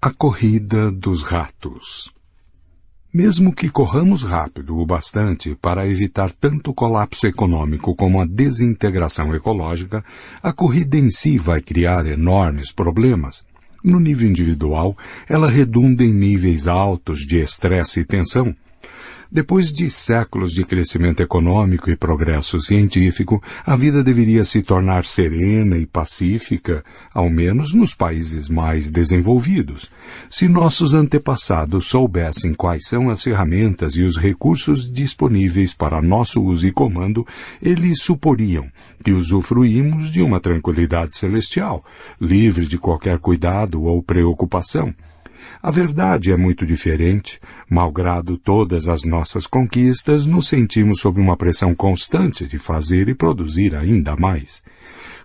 A corrida dos ratos. Mesmo que corramos rápido o bastante para evitar tanto colapso econômico como a desintegração ecológica, a corrida em si vai criar enormes problemas. No nível individual, ela redunda em níveis altos de estresse e tensão. Depois de séculos de crescimento econômico e progresso científico, a vida deveria se tornar serena e pacífica, ao menos nos países mais desenvolvidos. Se nossos antepassados soubessem quais são as ferramentas e os recursos disponíveis para nosso uso e comando, eles suporiam que usufruímos de uma tranquilidade celestial, livre de qualquer cuidado ou preocupação. A verdade é muito diferente. Malgrado todas as nossas conquistas, nos sentimos sob uma pressão constante de fazer e produzir ainda mais.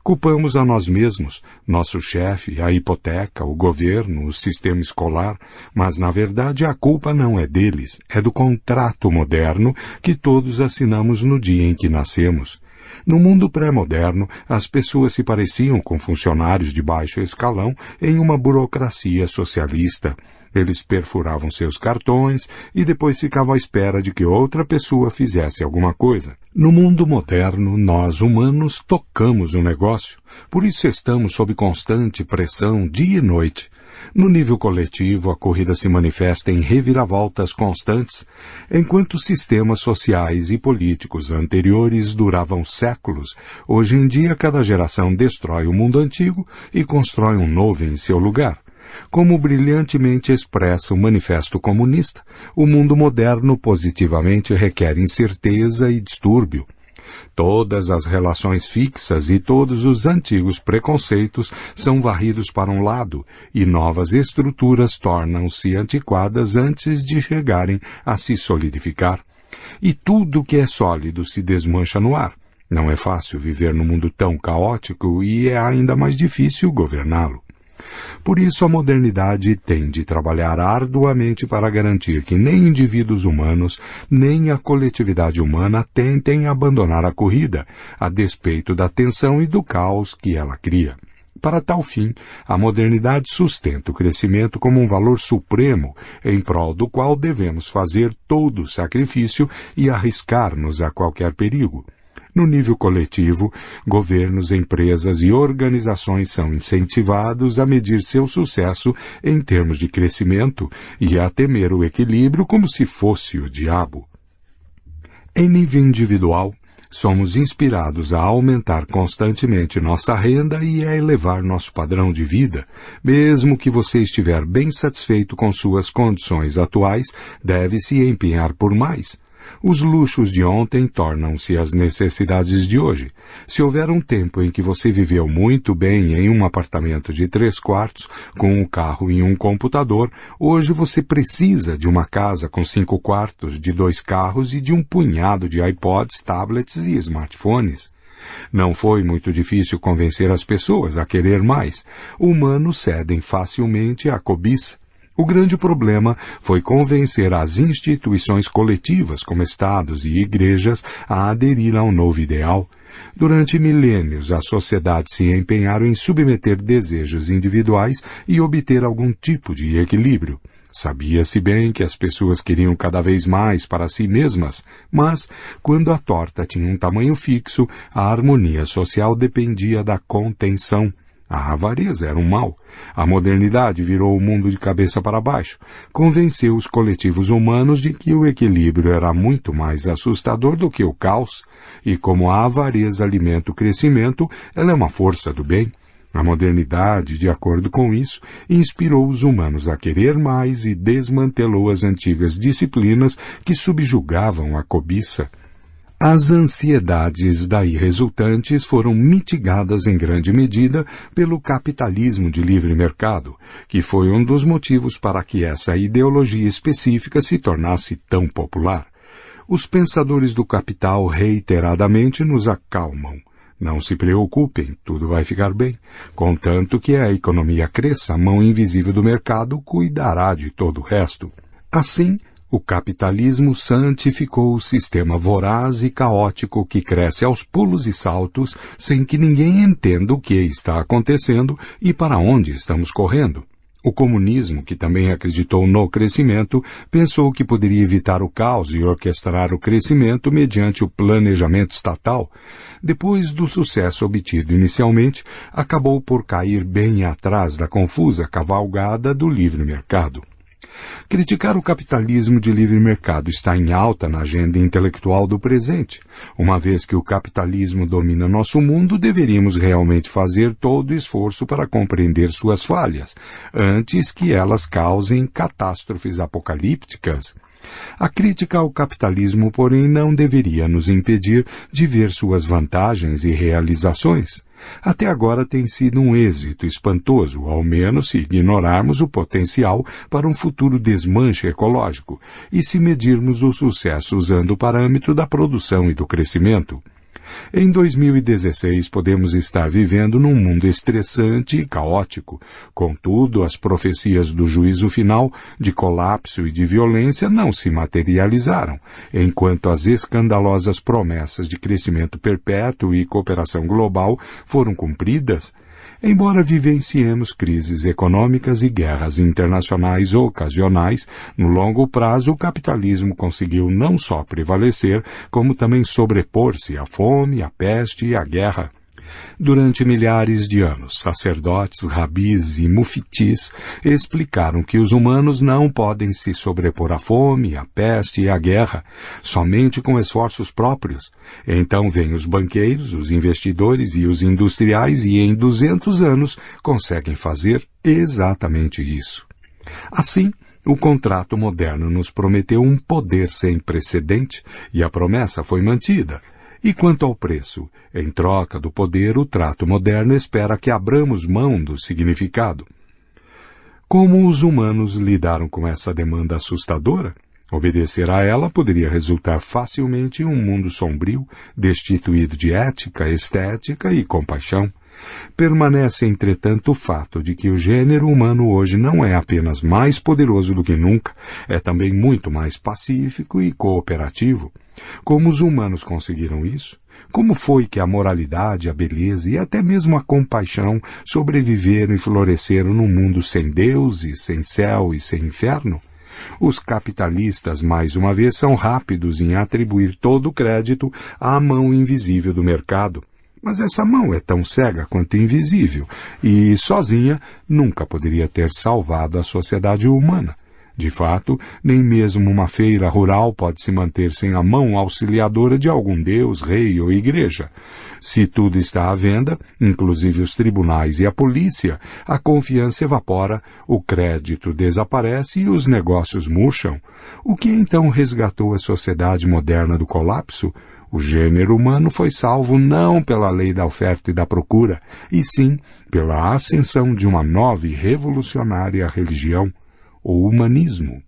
Culpamos a nós mesmos, nosso chefe, a hipoteca, o governo, o sistema escolar, mas na verdade a culpa não é deles, é do contrato moderno que todos assinamos no dia em que nascemos. No mundo pré-moderno, as pessoas se pareciam com funcionários de baixo escalão em uma burocracia socialista. Eles perfuravam seus cartões e depois ficavam à espera de que outra pessoa fizesse alguma coisa. No mundo moderno, nós humanos tocamos o negócio, por isso estamos sob constante pressão dia e noite. No nível coletivo, a corrida se manifesta em reviravoltas constantes, enquanto sistemas sociais e políticos anteriores duravam séculos. Hoje em dia, cada geração destrói o mundo antigo e constrói um novo em seu lugar. Como brilhantemente expressa o Manifesto Comunista, o mundo moderno positivamente requer incerteza e distúrbio. Todas as relações fixas e todos os antigos preconceitos são varridos para um lado e novas estruturas tornam-se antiquadas antes de chegarem a se solidificar. E tudo que é sólido se desmancha no ar. Não é fácil viver num mundo tão caótico e é ainda mais difícil governá-lo. Por isso a modernidade tem de trabalhar arduamente para garantir que nem indivíduos humanos, nem a coletividade humana tentem abandonar a corrida, a despeito da tensão e do caos que ela cria. Para tal fim, a modernidade sustenta o crescimento como um valor supremo, em prol do qual devemos fazer todo o sacrifício e arriscar-nos a qualquer perigo. No nível coletivo, governos, empresas e organizações são incentivados a medir seu sucesso em termos de crescimento e a temer o equilíbrio como se fosse o diabo. Em nível individual, somos inspirados a aumentar constantemente nossa renda e a elevar nosso padrão de vida. Mesmo que você estiver bem satisfeito com suas condições atuais, deve se empenhar por mais. Os luxos de ontem tornam-se as necessidades de hoje. Se houver um tempo em que você viveu muito bem em um apartamento de 3 quartos, com um carro e um computador, hoje você precisa de uma casa com 5 quartos, de 2 carros e de um punhado de iPods, tablets e smartphones. Não foi muito difícil convencer as pessoas a querer mais. Humanos cedem facilmente à cobiça. O grande problema foi convencer as instituições coletivas, como estados e igrejas, a aderir ao novo ideal. Durante milênios, as sociedades se empenharam em submeter desejos individuais e obter algum tipo de equilíbrio. Sabia-se bem que as pessoas queriam cada vez mais para si mesmas, mas, quando a torta tinha um tamanho fixo, a harmonia social dependia da contenção. A avareza era um mal. A modernidade virou o mundo de cabeça para baixo, convenceu os coletivos humanos de que o equilíbrio era muito mais assustador do que o caos, e como a avareza alimenta o crescimento, ela é uma força do bem. A modernidade, de acordo com isso, inspirou os humanos a querer mais e desmantelou as antigas disciplinas que subjugavam a cobiça. As ansiedades daí resultantes foram mitigadas em grande medida pelo capitalismo de livre mercado, que foi um dos motivos para que essa ideologia específica se tornasse tão popular. Os pensadores do capital reiteradamente nos acalmam. Não se preocupem, tudo vai ficar bem. Contanto que a economia cresça, a mão invisível do mercado cuidará de todo o resto. Assim, o capitalismo santificou o sistema voraz e caótico que cresce aos pulos e saltos sem que ninguém entenda o que está acontecendo e para onde estamos correndo. O comunismo, que também acreditou no crescimento, pensou que poderia evitar o caos e orquestrar o crescimento mediante o planejamento estatal. Depois do sucesso obtido inicialmente, acabou por cair bem atrás da confusa cavalgada do livre mercado. Criticar o capitalismo de livre mercado está em alta na agenda intelectual do presente. Uma vez que o capitalismo domina nosso mundo, deveríamos realmente fazer todo o esforço para compreender suas falhas, antes que elas causem catástrofes apocalípticas. A crítica ao capitalismo, porém, não deveria nos impedir de ver suas vantagens e realizações. Até agora tem sido um êxito espantoso, ao menos se ignorarmos o potencial para um futuro desmanche ecológico e se medirmos o sucesso usando o parâmetro da produção e do crescimento. Em 2016 podemos estar vivendo num mundo estressante e caótico. Contudo, as profecias do juízo final, de colapso e de violência, não se materializaram, enquanto as escandalosas promessas de crescimento perpétuo e cooperação global foram cumpridas. Embora vivenciemos crises econômicas e guerras internacionais ocasionais, no longo prazo o capitalismo conseguiu não só prevalecer, como também sobrepor-se à fome, à peste e à guerra. Durante milhares de anos, sacerdotes, rabis e muftis explicaram que os humanos não podem se sobrepor à fome, à peste e à guerra, somente com esforços próprios. Então vêm os banqueiros, os investidores e os industriais e em 200 anos conseguem fazer exatamente isso. Assim, o contrato moderno nos prometeu um poder sem precedente e a promessa foi mantida. E quanto ao preço, em troca do poder, o trato moderno espera que abramos mão do significado. Como os humanos lidaram com essa demanda assustadora? Obedecer a ela poderia resultar facilmente em um mundo sombrio, destituído de ética, estética e compaixão. Permanece, entretanto, o fato de que o gênero humano hoje não é apenas mais poderoso do que nunca, é também muito mais pacífico e cooperativo. Como os humanos conseguiram isso? Como foi que a moralidade, a beleza e até mesmo a compaixão sobreviveram e floresceram num mundo sem Deus e sem céu e sem inferno? Os capitalistas, mais uma vez, são rápidos em atribuir todo o crédito à mão invisível do mercado. Mas essa mão é tão cega quanto invisível e, sozinha, nunca poderia ter salvado a sociedade humana. De fato, nem mesmo uma feira rural pode se manter sem a mão auxiliadora de algum deus, rei ou igreja. Se tudo está à venda, inclusive os tribunais e a polícia, a confiança evapora, o crédito desaparece e os negócios murcham. O que então resgatou a sociedade moderna do colapso? O gênero humano foi salvo não pela lei da oferta e da procura, e sim pela ascensão de uma nova e revolucionária religião, o humanismo.